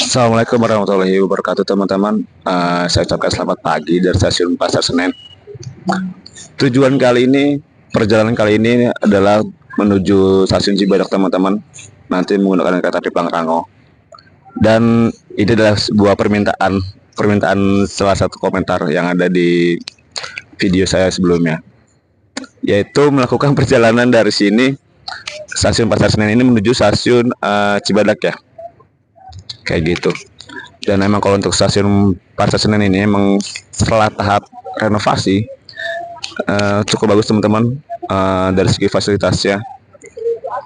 Assalamualaikum warahmatullahi wabarakatuh teman-teman. Saya ucapkan selamat pagi dari stasiun Pasar Senen. Tujuan kali ini, perjalanan kali ini adalah menuju stasiun Cibadak teman-teman. Nanti menggunakan kereta api Pangrango. Dan ini adalah sebuah permintaan salah satu komentar yang ada di video saya sebelumnya, yaitu melakukan perjalanan dari sini stasiun Pasar Senen ini menuju stasiun Cibadak ya, kayak gitu. Dan emang kalau untuk stasiun Pasar Senen ini emang setelah tahap renovasi cukup bagus teman-teman. Dari segi fasilitasnya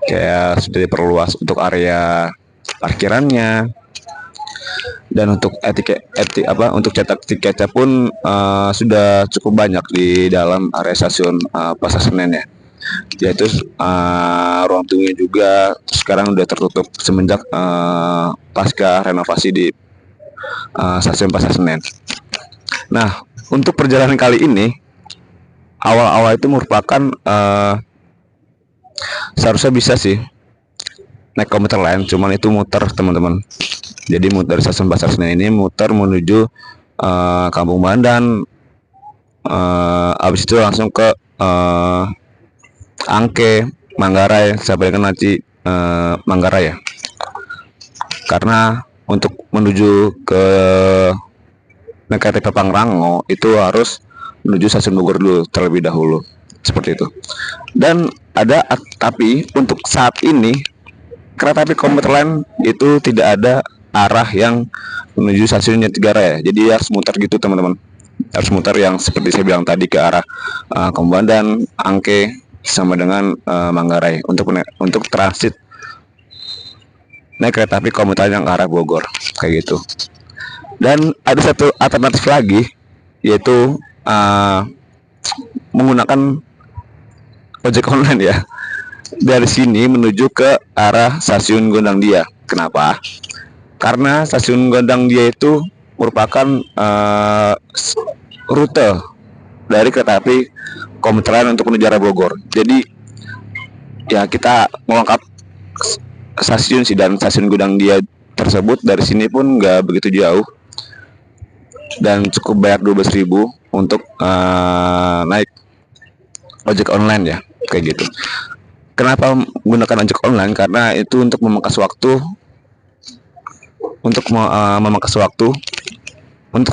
kayak sudah diperluas untuk area parkirannya, dan untuk untuk cetak tiketnya pun sudah cukup banyak di dalam area stasiun Pasar Senen ya, yaitu ruang tunggu juga sekarang udah tertutup semenjak pasca renovasi di stasiun Pasar Senen. Nah, untuk perjalanan kali ini awal-awal itu merupakan seharusnya bisa sih naik komuter lain, cuman itu muter teman-teman. Jadi dari stasiun Pasar Senen ini muter menuju Kampung Bandan, habis itu langsung ke Angke, Manggarai, sampai dengan nanti Manggarai ya. Karena untuk menuju ke KTP Pangrango itu harus menuju stasiun Bogor dulu terlebih dahulu, seperti itu. Dan tapi untuk saat ini kereta api komuter lain itu tidak ada arah yang menuju stasiun Jatigaraya, jadi harus muter gitu teman-teman. Harus muter yang seperti saya bilang tadi ke arah Komandan, Angke, sama dengan Manggarai untuk transit naik kereta api komuter yang ke arah Bogor, kayak gitu. Dan ada satu alternatif lagi, yaitu menggunakan ojek online ya, dari sini menuju ke arah stasiun Gondangdia. Kenapa? Karena stasiun Gondangdia itu merupakan rute dari kereta api komuter lain untuk menuju arah Bogor. Jadi ya kita melengkap stasiun sih, dan stasiun Gondangdia tersebut dari sini pun nggak begitu jauh dan cukup bayar 12.000 untuk naik ojek online ya, kayak gitu. Kenapa menggunakan ojek online? Karena itu untuk memangkas waktu, untuk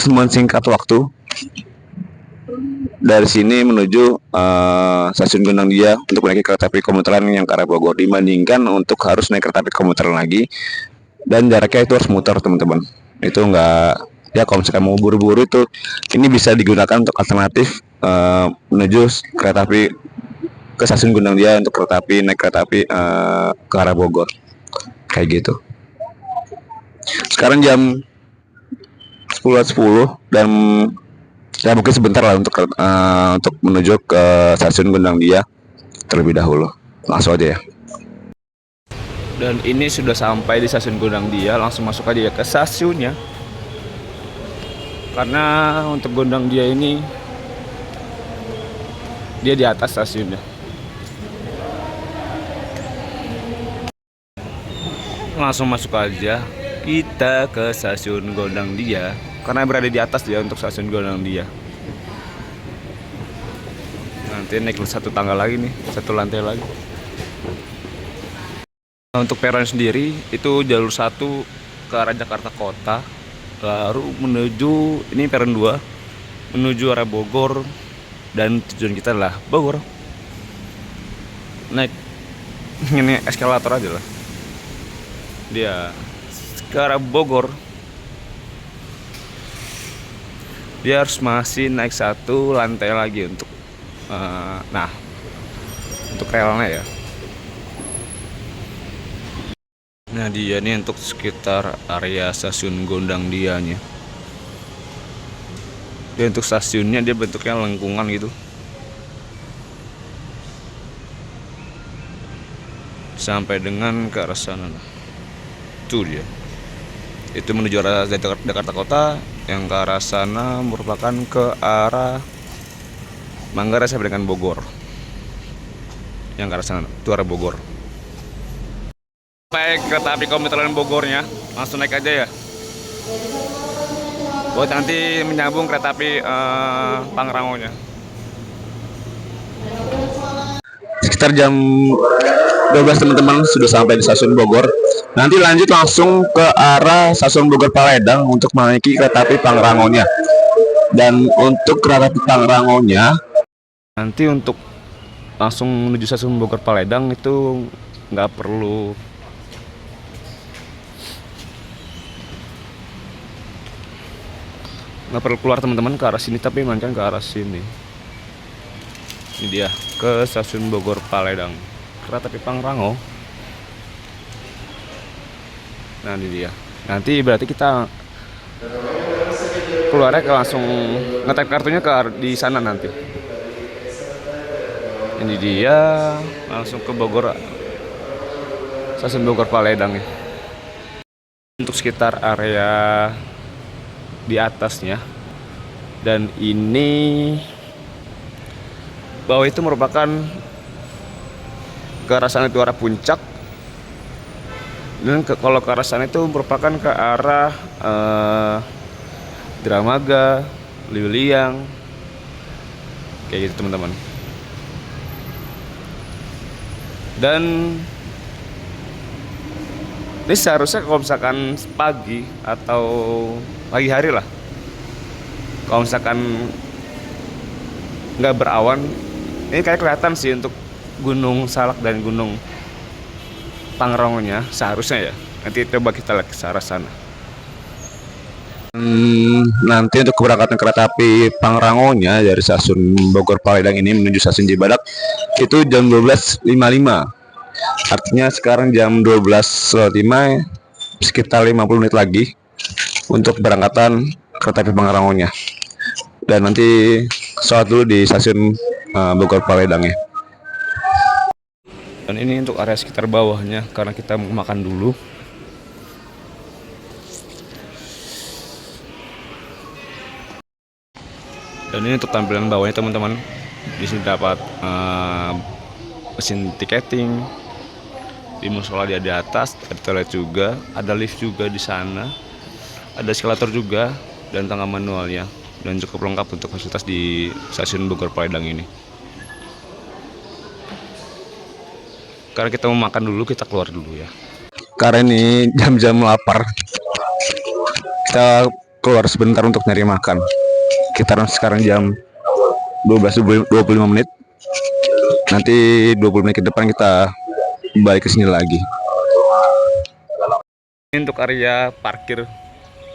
mensingkat waktu dari sini menuju stasiun Gondangdia untuk naik kereta api komuter lain yang ke arah Bogor, dibandingkan untuk harus naik kereta api komuter lagi dan jaraknya itu harus muter teman-teman. Itu enggak ya, kalau misalkan mau buru-buru itu ini bisa digunakan untuk alternatif menuju kereta api ke stasiun Gondangdia untuk naik kereta api ke arah Bogor, kayak gitu. Sekarang jam 10.10 dan ya mungkin sebentar lah untuk menuju ke stasiun Gondangdia terlebih dahulu. Langsung aja ya. Dan ini sudah sampai di stasiun Gondangdia, langsung masuk aja ya ke stasiunnya. Karena untuk Gondangdia ini dia di atas stasiunnya. Langsung masuk aja kita ke stasiun Gondangdia, karena berada di atas dia untuk stasiun Gondangdia. Nanti naik satu tangga lagi nih, satu lantai lagi. Untuk peron sendiri itu jalur 1 ke arah Jakarta Kota, lalu menuju ini peron 2 menuju arah Bogor, dan tujuan kita adalah Bogor. Naik ini eskalator aja lah, dia ke arah Bogor. Dia harus masih naik satu lantai lagi untuk untuk relnya ya. Nah dia nih untuk sekitar area stasiun Gondangdianya. Dia untuk stasiunnya dia bentuknya lengkungan gitu, sampai dengan ke arah sana. Itu dia. Itu menuju arah Jakarta Kota, yang ke arah sana merupakan ke arah Manggarai sampai dengan Bogor. Yang ke arah sana itu arah Bogor. Sampai kereta api komuter lain Bogornya, langsung naik aja ya. buat nanti menyambung kereta api Pangrangonya. Sekitar jam 12 teman-teman sudah sampai di stasiun Bogor. Nanti lanjut langsung ke arah stasiun Bogor Paledang untuk menaiki kereta api Pangrangonya. Dan untuk kereta api Pangrangonya, Nanti untuk langsung menuju stasiun Bogor Paledang itu nggak perlu keluar teman-teman ke arah sini, tapi melainkan ke arah sini. Ini dia ke stasiun Bogor Paledang, kereta api Pangrango. Nah ini dia. Nanti berarti kita keluarnya ke langsung ngetap kartunya di sana nanti. Ini dia langsung ke Bogor, stasiun Bogor Paledang ya. Untuk sekitar area di atasnya, dan ini bawah itu merupakan ke arah sana itu arah puncak, dan kalau ke arah sana itu merupakan ke arah Dramaga, Lewiliang, kayak gitu teman-teman. Dan ini seharusnya kalau misalkan pagi atau pagi hari lah, kalau misalkan nggak berawan, ini kayak kelihatan sih untuk Gunung Salak dan Gunung Pangrangonya seharusnya ya. Nanti coba kita lihat ke arah sana. nanti untuk keberangkatan kereta api Pangrangonya dari stasiun Bogor Paledang ini menuju stasiun Cibadak itu jam 12.55. Artinya sekarang jam 12.05, sekitar 50 menit lagi untuk keberangkatan kereta api Pangrangonya. Dan nanti sholat dulu di stasiun Bogor Paledang ya. Dan ini untuk area sekitar bawahnya, karena kita mau makan dulu. Dan ini untuk tampilan bawahnya teman-teman. Di sini dapat mesin tiketing, di musola di atas, ada toilet juga, ada lift juga di sana, ada eskalator juga, dan tangga manualnya, dan cukup lengkap untuk fasilitas di stasiun Bogor Paledang ini. Karena kita mau makan dulu, kita keluar dulu ya. Karena ini jam-jam lapar, kita keluar sebentar untuk nyari makan. Kita sekarang jam 12.25 menit. Nanti 20 menit ke depan kita balik ke sini lagi. Ini untuk area parkir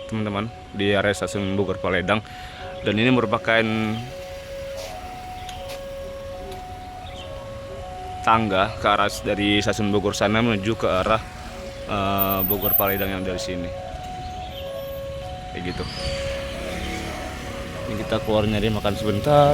teman-teman di area stasiun Bogor Paledang, dan ini merupakan tangga ke arah dari stasiun Bogor sana menuju ke arah Bogor Paledang yang dari sini, kayak gitu. Ini kita keluar nyari makan sebentar.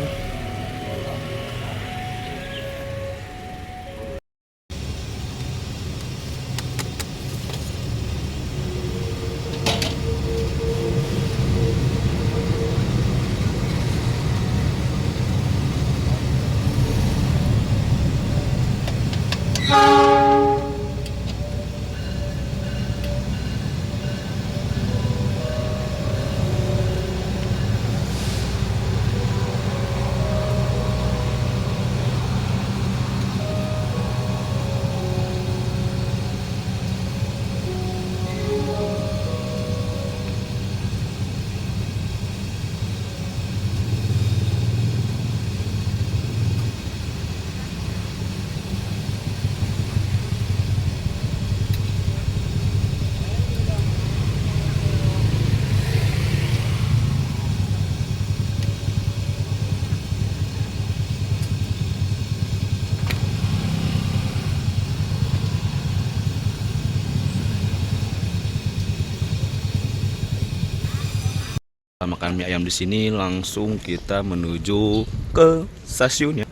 Makan mie ayam di sini, langsung kita menuju ke stasiunnya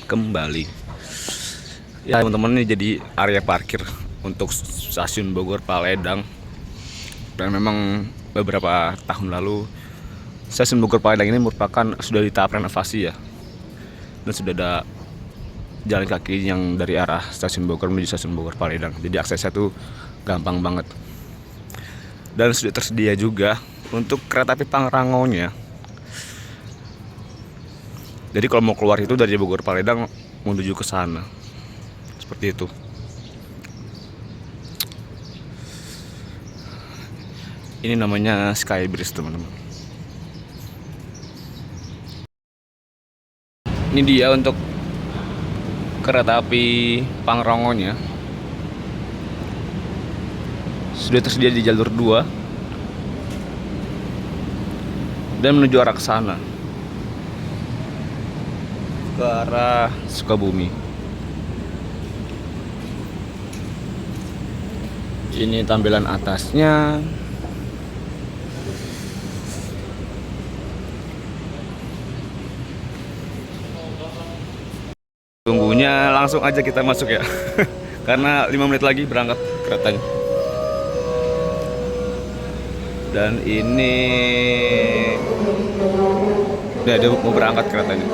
kembali. Ya teman-teman, ini jadi area parkir untuk stasiun Bogor Paledang. Dan memang beberapa tahun lalu stasiun Bogor Paledang ini merupakan sudah di tahap renovasi ya. Dan sudah ada jalan kaki yang dari arah stasiun Bogor menuju stasiun Bogor Paledang. Jadi aksesnya tuh gampang banget. dan sudah tersedia juga untuk kereta api Pangrangonya. Jadi kalau mau keluar itu dari Bogor Paledang menuju ke sana, seperti itu. Ini namanya Skybridge, teman-teman. Ini dia untuk kereta api Pangrangonya. Sudah tersedia di jalur 2 dan menuju arah ke sana, ke arah Sukabumi. Ini tampilan atasnya. Tunggunya langsung aja kita masuk ya. Karena 5 menit lagi berangkat keretanya. Dan ini dia mau berangkat keretanya.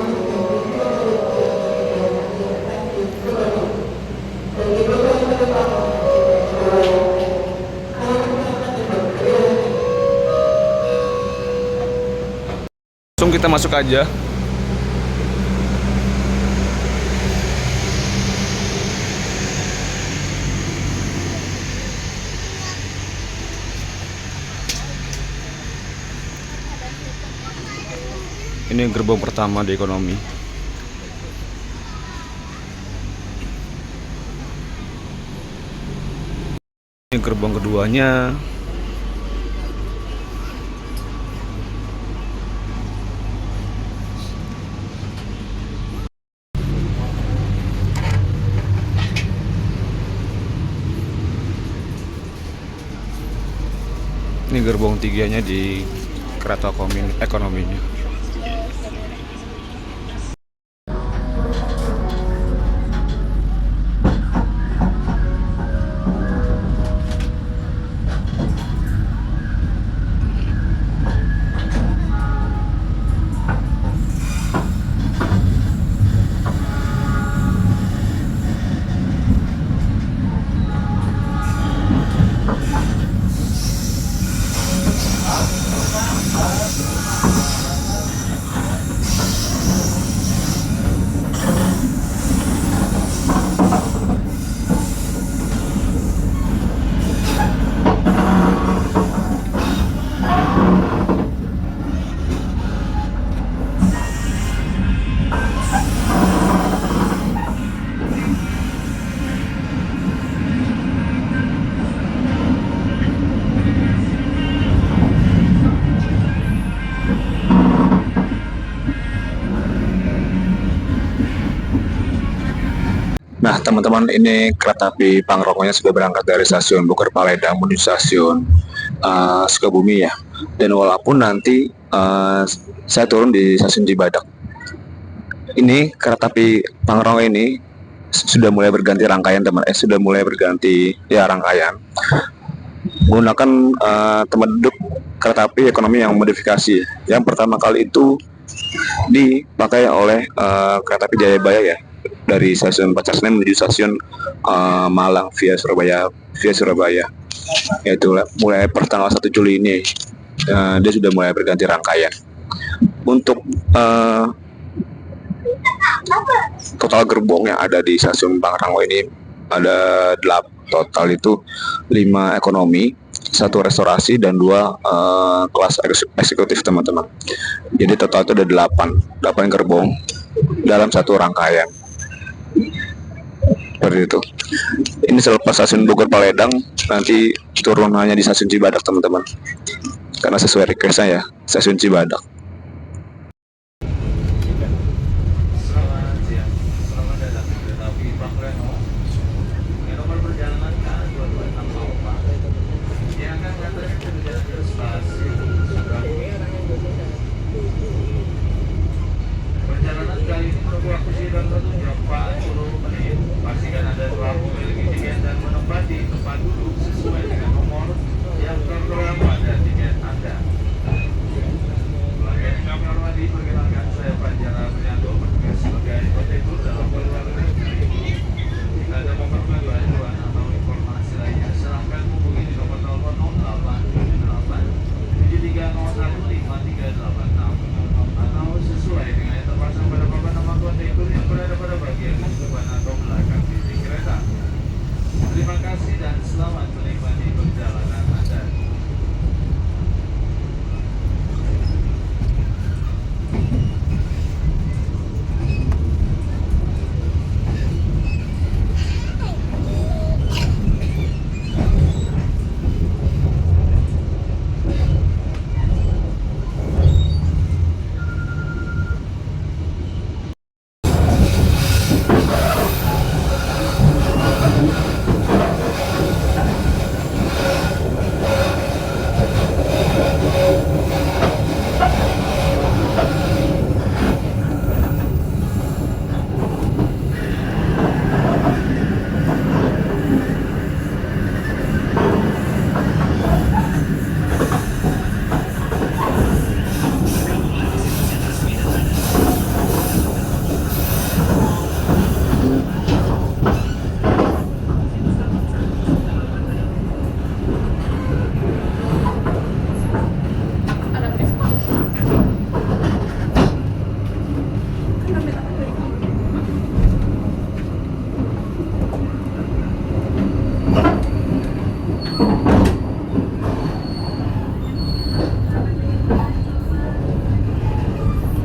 Langsung kita masuk aja. Ini gerbong pertama di ekonomi. Ini gerbong keduanya. Ini gerbong tiganya di kereta ekonominya. Nah, teman-teman, ini kereta api Pangrangonya sudah berangkat dari stasiun Bogor Paledang menuju stasiun Sukabumi ya. Dan walaupun nanti saya turun di stasiun Cibadak, ini kereta api Pangrango ini sudah mulai berganti rangkaian, sudah mulai berganti ya rangkaian menggunakan tempat duduk kereta api ekonomi yang modifikasi. Yang pertama kali itu dipakai oleh kereta api Jayabaya ya, dari stasiun Pasar Senen menuju stasiun Malang via Surabaya, yaitu mulai per tanggal 1 Juli ini dia sudah mulai berganti rangkaian. Untuk total gerbong yang ada di stasiun Pangrango ini ada 8, total itu 5 ekonomi, 1 restorasi, dan 2 kelas eksekutif, teman-teman. Jadi total itu ada 8 gerbong dalam 1 rangkaian. Seperti itu. Ini selepas stasiun Bogor Paledang, nanti turun hanya di stasiun Cibadak, teman-teman. Karena sesuai requestnya ya, stasiun Cibadak. Pastikan ada surat memiliki tiket dan menempati tempat duduk sesuai dengan nomor yang tertera pada tiket Anda. 15386 atau sesuai dengan yang terpasang pada papan nama kontaktor yang berada pada bagian depan atau belakang sisi kereta. Terima kasih dan selamat menikmati perjalanan Anda.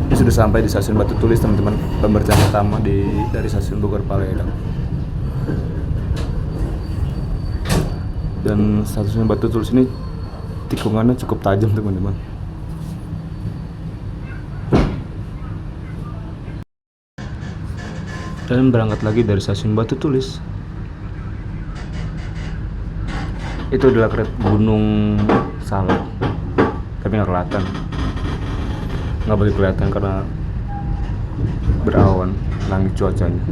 Ini sudah sampai di stasiun Batu Tulis teman-teman, pemberhentian pertama dari stasiun Bogor Paledang. Dan stasiun Batu Tulis ini tikungannya cukup tajam teman-teman. Dan berangkat lagi dari stasiun Batu Tulis. Itu adalah kereta Gunung Salak, tapi nggak kelihatan. Nggak boleh kelihatan karena berawan langit cuacanya.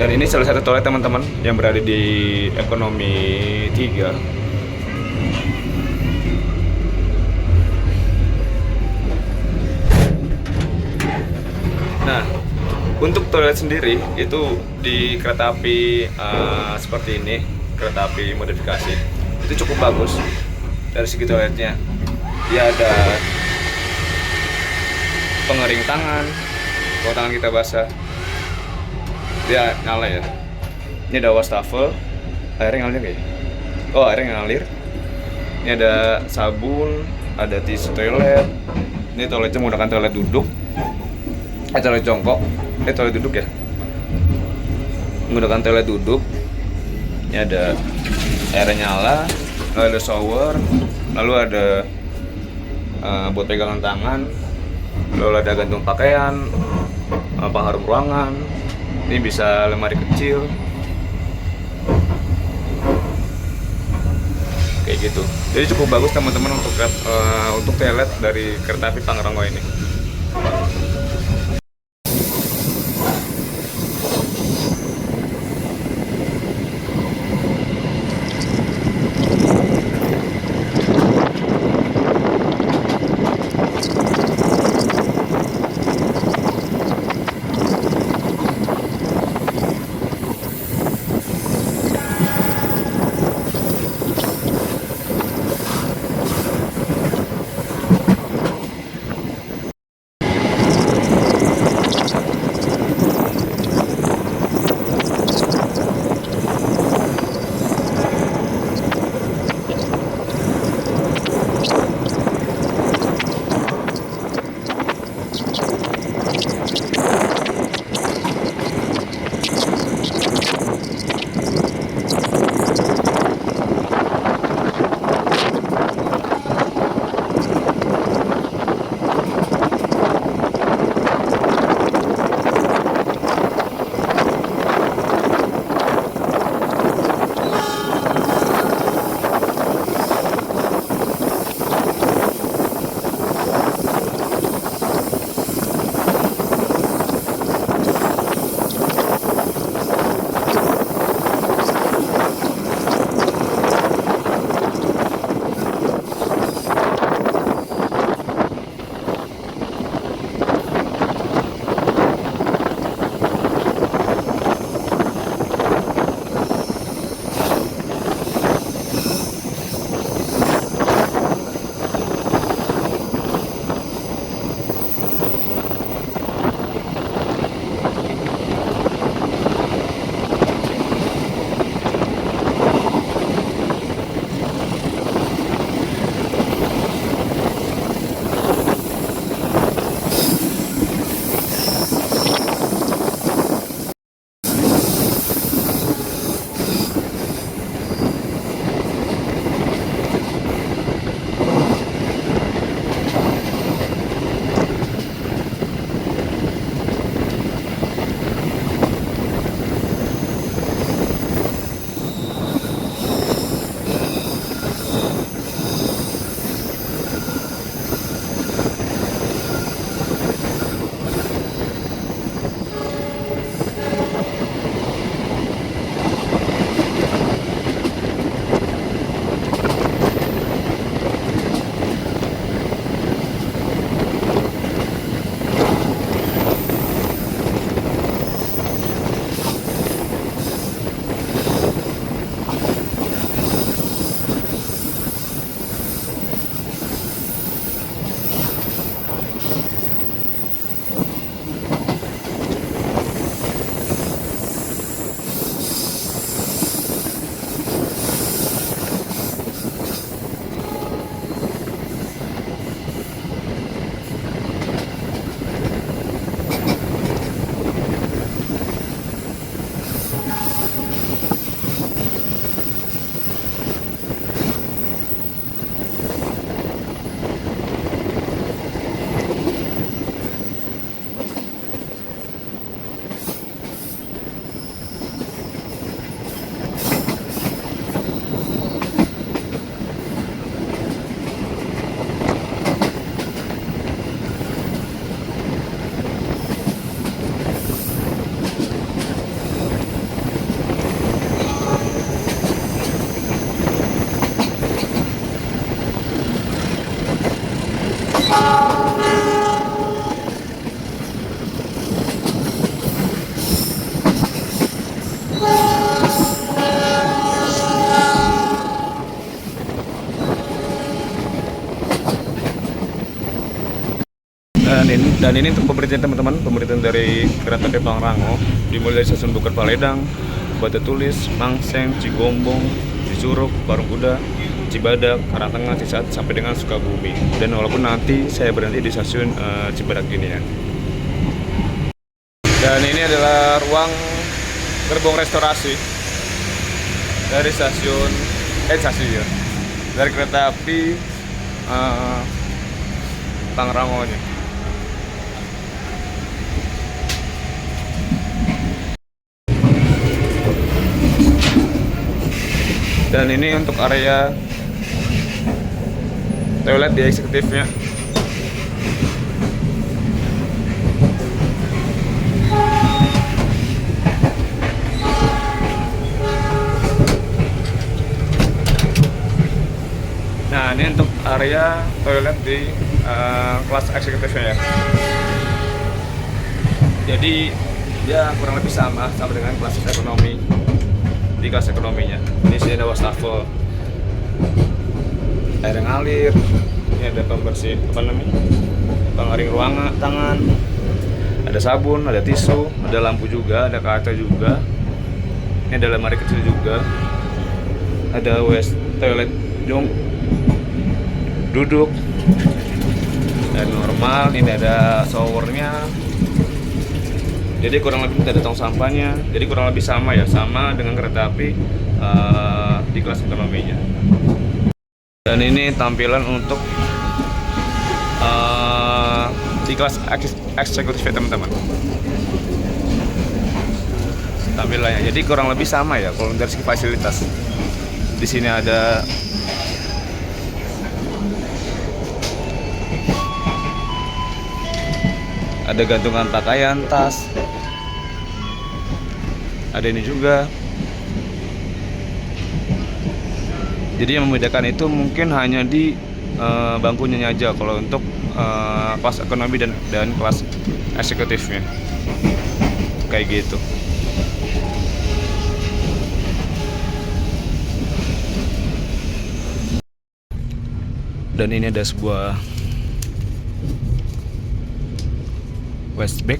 Dan ini salah satu toilet teman-teman yang berada di ekonomi 3. Nah, untuk toilet sendiri itu di kereta api seperti ini, kereta api modifikasi, itu cukup bagus dari segi toiletnya. Dia ada pengering tangan, kalau tangan kita basah dia nyala ya. Ini ada wastafel, airnya ngalir ya. Oh, airnya ngalir. Ini ada sabun, ada tisu toilet. Ini toiletnya menggunakan toilet duduk, toilet jongkok, toilet duduk ya. Menggunakan toilet duduk. Ini ada airnya nyala, lalu ada shower, lalu ada buat pegangan tangan, lalu ada gantung pakaian, pengharum ruangan. Ini bisa lemari kecil kayak gitu. Jadi cukup bagus teman-teman untuk toilet dari kereta api Pangrango ini. Dan ini untuk pemberitahuan teman-teman, pemberitahuan dari kereta api Pangrango dimulai dari stasiun Bogor Paledang, Batu Tulis, Mangseng, Cigombong, Cicurug, Parung Kuda, Cibadak, Karangtengah, Cisaat sampai dengan Sukabumi. Dan walaupun nanti saya berhenti di stasiun Cibadak ini ya. Dan ini adalah ruang gerbong restorasi dari stasiun dari kereta api Pangrango ini. Dan ini untuk area toilet di eksekutifnya. Nah, ini untuk area toilet di kelas eksekutifnya ya. Jadi ya kurang lebih sama dengan kelas ekonomi. Di kelas ekonominya ini sini ada wastafel, air yang ngalir, ini ada pembersih pengering ruangan tangan, ada sabun, ada tisu, ada lampu juga, ada kaca juga, ini ada lemari kecil juga, ada toilet duduk dan normal, ini ada showernya. Jadi kurang lebih ada tong sampahnya. Jadi kurang lebih sama dengan kereta api di kelas ekonominya. Dan ini tampilan untuk di kelas eksekutif ya teman-teman. Tampilannya. Jadi kurang lebih sama ya kalau dari segi fasilitas. Di sini ada gantungan pakaian, tas. Ada ini juga. Jadi yang membedakan itu mungkin hanya di bangkunya aja kalau untuk kelas ekonomi dan kelas eksekutifnya. Kayak gitu. Dan ini ada sebuah waste bag.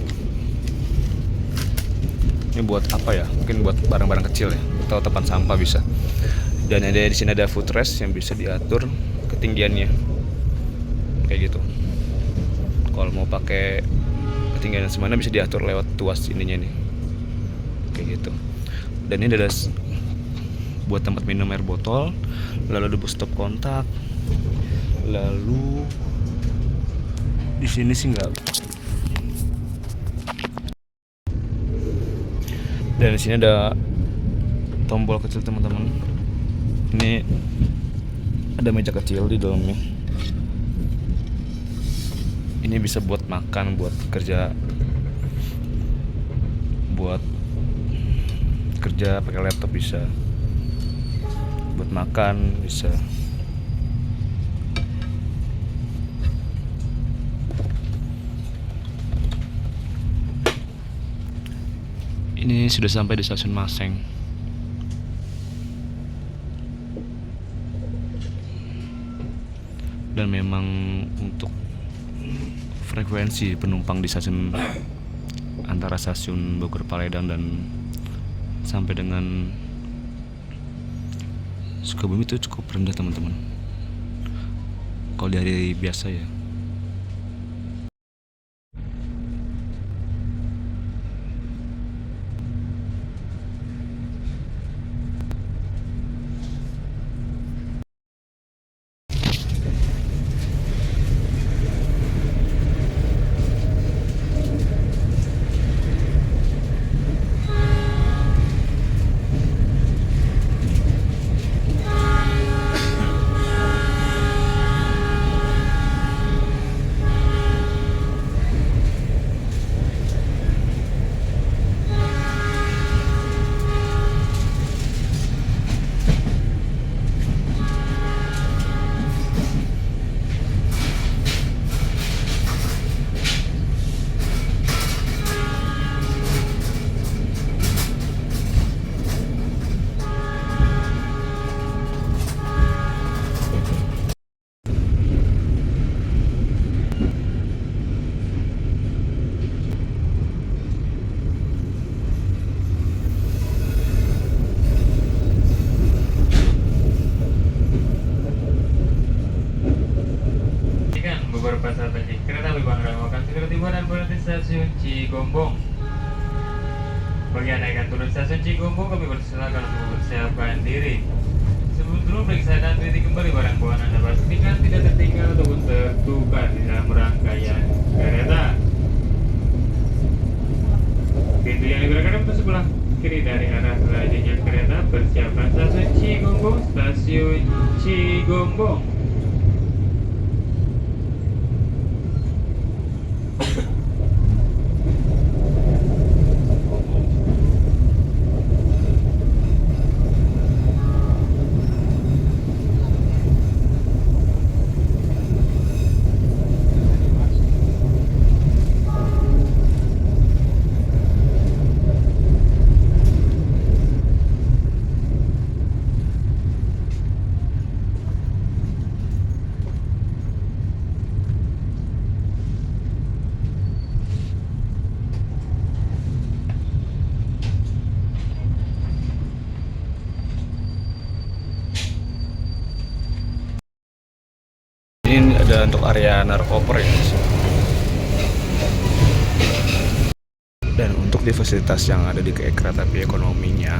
Ini buat apa ya? Mungkin buat barang-barang kecil ya, atau tempat sampah bisa. Dan ada di sini ada footrest yang bisa diatur ketinggiannya, kayak gitu. Kalau mau pakai ketinggian semana bisa diatur lewat tuas ininya nih, kayak gitu. Dan ini ada buat tempat minum air botol, lalu ada stop kontak, lalu di sini sih nggak. Dan di sini ada tombol kecil teman-teman. Ini ada meja kecil di dalamnya. Ini bisa buat makan, buat kerja pakai laptop bisa. Buat makan bisa. Ini sudah sampai di stasiun Maseng. Dan memang untuk frekuensi penumpang di stasiun antara stasiun Bogor Paledang dan sampai dengan Sukabumi itu cukup rendah teman-teman. Kalau di hari biasa ya. akan berhenti stasiun Cigombong. Bagi Anda yang akan turun stasiun Cigombong, kami persilakan untuk mempersiapkan diri. Sebelum turun, periksakan diri kembali barang bawaan Anda. Pastikan tidak tertinggal ataupun tertukar di dalam rangkaian kereta. Pintu yang digunakan untuk sebelah kiri dari arah lajunya kereta. Persiapkan stasiun Cigombong, stasiun Cigombong. Ini ada untuk area narkoper ya. Dan untuk di fasilitas yang ada di kereta api ekonominya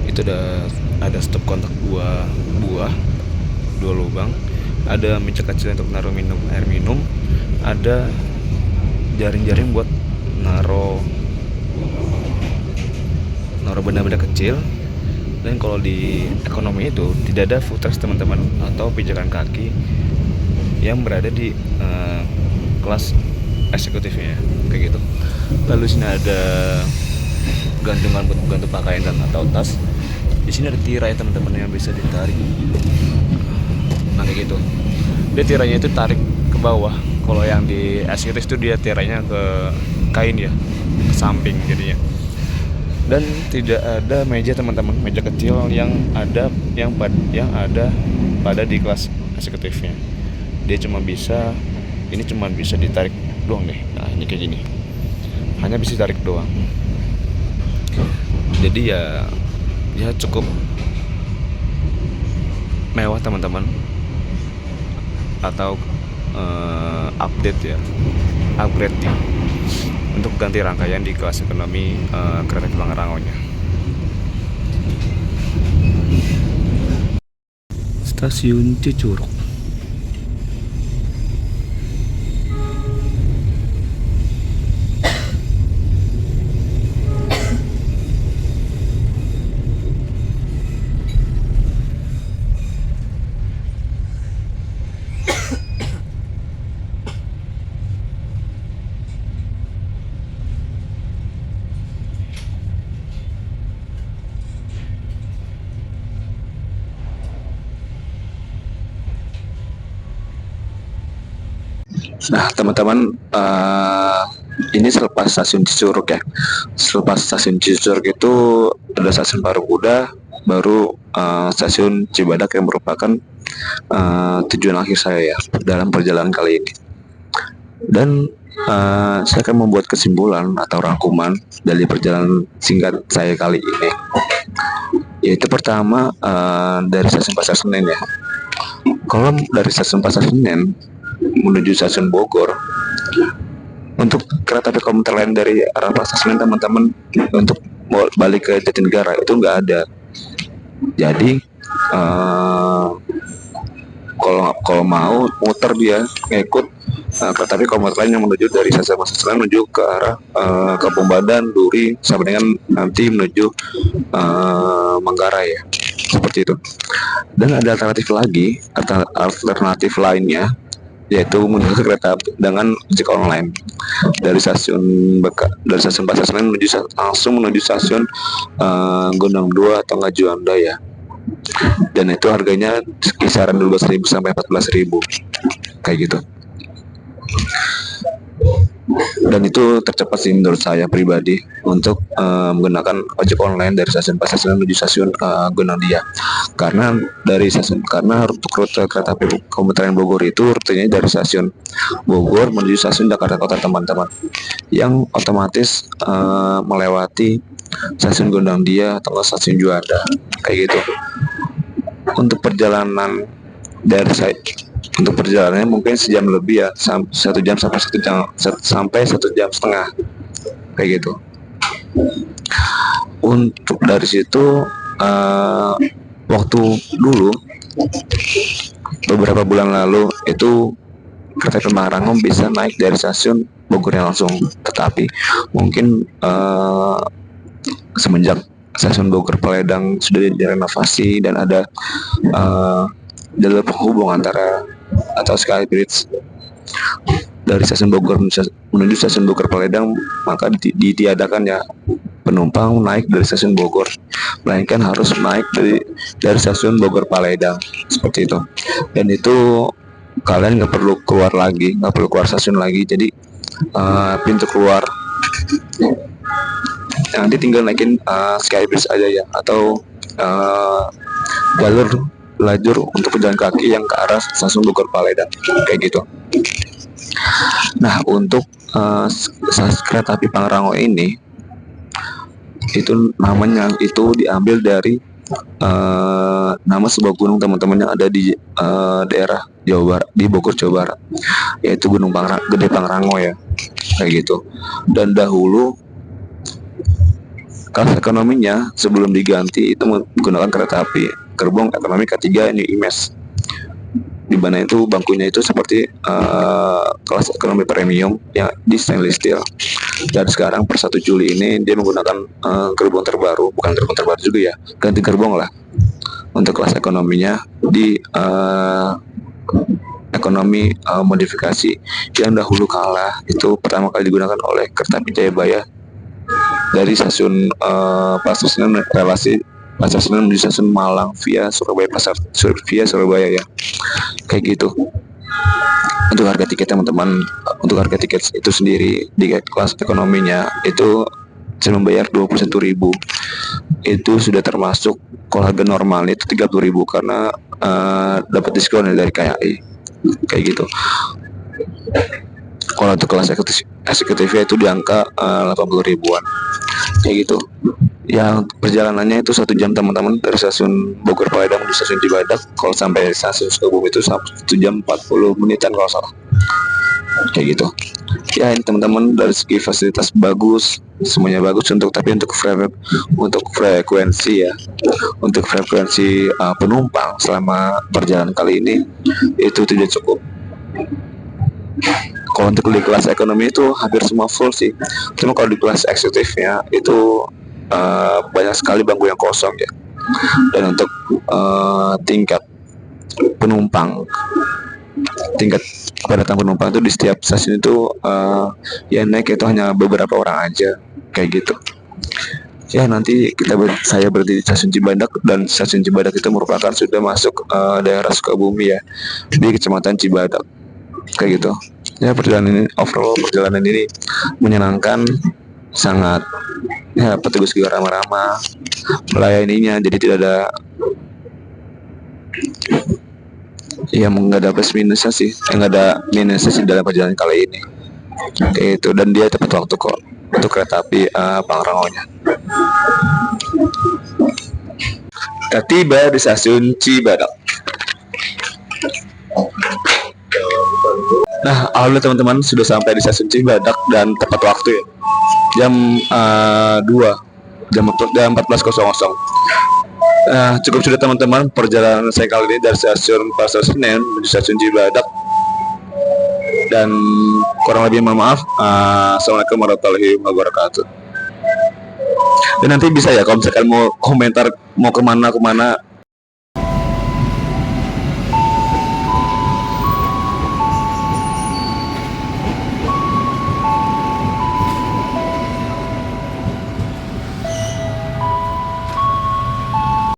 itu ada stop kontak dua lubang, ada meja kecil untuk naruh air minum, ada jaring-jaring buat naruh benda-benda kecil. Dan kalau di ekonomi itu tidak ada footrest teman-teman, atau pijakan kaki yang berada di kelas eksekutifnya kayak gitu. Lalu sini ada gantungan buat gantung pakaian dan atau tas. Di sini ada tirai teman-teman yang bisa ditarik. Nah kayak gitu. Dia tirainya itu tarik ke bawah. Kalau yang di eksekutif itu dia tirainya ke kain ya, ke samping jadinya. Dan tidak ada meja teman-teman, meja kecil yang ada pada di kelas eksekutifnya. Dia cuma bisa ditarik doang deh. Nah ini kayak gini, hanya bisa ditarik doang. Jadi ya cukup mewah teman-teman, atau upgrade ya untuk ganti rangkaian di kelas ekonomi kereta Bang Rangonya. Stasiun Cicurug. Nah, teman-teman, ini selepas stasiun Cicurug ya. Selepas stasiun Cicurug itu ada stasiun Parungkuda, baru stasiun Cibadak yang merupakan tujuan akhir saya ya dalam perjalanan kali ini. Dan saya akan membuat kesimpulan atau rangkuman dari perjalanan singkat saya kali ini. Yaitu pertama, dari stasiun Pasar Senen ya. Kalau dari stasiun Pasar Senen menuju stasiun Bogor, untuk kereta api komuter lain dari arah Pasar Senen teman-teman untuk balik ke Jatinegara itu nggak ada. Jadi kalau mau muter dia ngikut kereta api komuter lain yang menuju dari stasiun Pasar Senen menuju ke arah Kampung Badan, Duri, sampai dengan nanti menuju Manggarai ya, seperti itu. Dan ada alternatif lainnya, yaitu menggunakan kereta dengan ojek online dari stasiun Pasar Senen langsung menuju stasiun Gondang 2 atau nggak Juanda ya. Dan itu harganya kisaran 12.000 sampai 14.000 kayak gitu. Dan itu tercepat sih menurut saya pribadi untuk menggunakan ojek online dari stasiun Pasar Senen menuju stasiun Gondang Dia. Karena untuk rute kereta api komuter lain Bogor itu rutenya dari stasiun Bogor menuju stasiun Jakarta Kota teman-teman, yang otomatis melewati stasiun Gondang Dia atau stasiun Juanda kayak gitu. Untuk perjalanan dari untuk perjalanannya mungkin sejam lebih ya, 1 jam sampai 1 jam sampai 1 jam setengah kayak gitu. Untuk dari situ waktu dulu beberapa bulan lalu itu kereta api Pangrango bisa naik dari stasiun Bogornya langsung, tetapi mungkin semenjak stasiun Bogor Paledang sudah direnovasi dan ada jalur penghubung antara atau Skybridge dari stasiun Bogor menuju stasiun Bogor Paledang, maka ditiadakan ya penumpang naik dari stasiun Bogor, melainkan harus naik dari stasiun Bogor Paledang seperti itu. Dan itu kalian nggak perlu keluar lagi, nggak perlu keluar stasiun lagi. Jadi pintu keluar nanti tinggal naikin Skybridge aja ya, atau lajur untuk pejalan kaki yang ke arah stasiun Bogor Paledang kayak gitu. Nah, untuk kereta api Pangrango ini itu namanya itu diambil dari nama sebuah gunung teman-teman yang ada di daerah Jawa Barat, di Bogor Jawa Barat, yaitu Gunung Gede Pangrango ya kayak gitu. Dan dahulu kelas ekonominya sebelum diganti itu menggunakan kereta api gerbong ekonomi K3 New Imes, di mana itu bangkunya itu seperti kelas ekonomi premium yang di stainless steel. Dan sekarang per 1 Juli ini dia menggunakan gerbong terbaru, bukan gerbong terbaru juga ya, ganti gerbong lah untuk kelas ekonominya di ekonomi modifikasi, yang dahulu kala itu pertama kali digunakan oleh kereta api Jayabaya dari stasiun Pasar Senen, relasi Pasar Senen menuju stasiun Malang via Surabaya ya kayak gitu. Untuk harga tiket teman-teman, untuk harga tiket itu sendiri di kelas ekonominya itu saya membayar 21.000. Itu sudah termasuk, kalau harga normalnya itu 30.000 karena dapat diskon dari KAI kayak gitu. Kalau untuk kelas eksekutifnya itu di angka 80 ribuan kayak gitu. Yang perjalanannya itu 1 jam teman-teman, dari stasiun Bogor Paledang menuju stasiun Cibadak. Kalau sampai stasiun Sukabumi itu 1 jam 40 menitan kalau salah kayak gitu. Ya ini teman-teman, dari segi fasilitas bagus, semuanya bagus. Tapi untuk frekuensi ya, untuk frekuensi penumpang selama perjalanan kali ini itu tidak cukup. Kalau untuk di kelas ekonomi itu hampir semua full sih. Cuma kalau di kelas eksekutifnya itu banyak sekali bangku yang kosong ya. Dan untuk tingkat kepadatan penumpang itu di setiap stasiun itu yang naik itu hanya beberapa orang aja kayak gitu. Ya nanti saya berhenti di stasiun Cibadak, dan stasiun Cibadak itu merupakan sudah masuk daerah Sukabumi ya, di kecamatan Cibadak kayak gitu. Ya overall perjalanan ini menyenangkan, sangat ya, petugas juga ramah-ramah melayaninya, jadi tidak ada nggak ada plus minusnya sih, nggak ada minusnya sih dalam perjalanan kali ini kayak itu. Dan dia tepat waktu kok untuk kereta api Pangrango-nya. Kita tiba di stasiun Cibadak. Nah, alhamdulillah teman-teman sudah sampai di stasiun Cibadak dan tepat waktu ya, jam 14.00. Cukup sudah teman-teman perjalanan saya kali ini dari stasiun Pasar Senen menuju stasiun Cibadak. Dan kurang lebih mohon maaf. Assalamualaikum warahmatullahi wabarakatuh. Dan nanti bisa ya kalau misalkan mau komentar mau kemana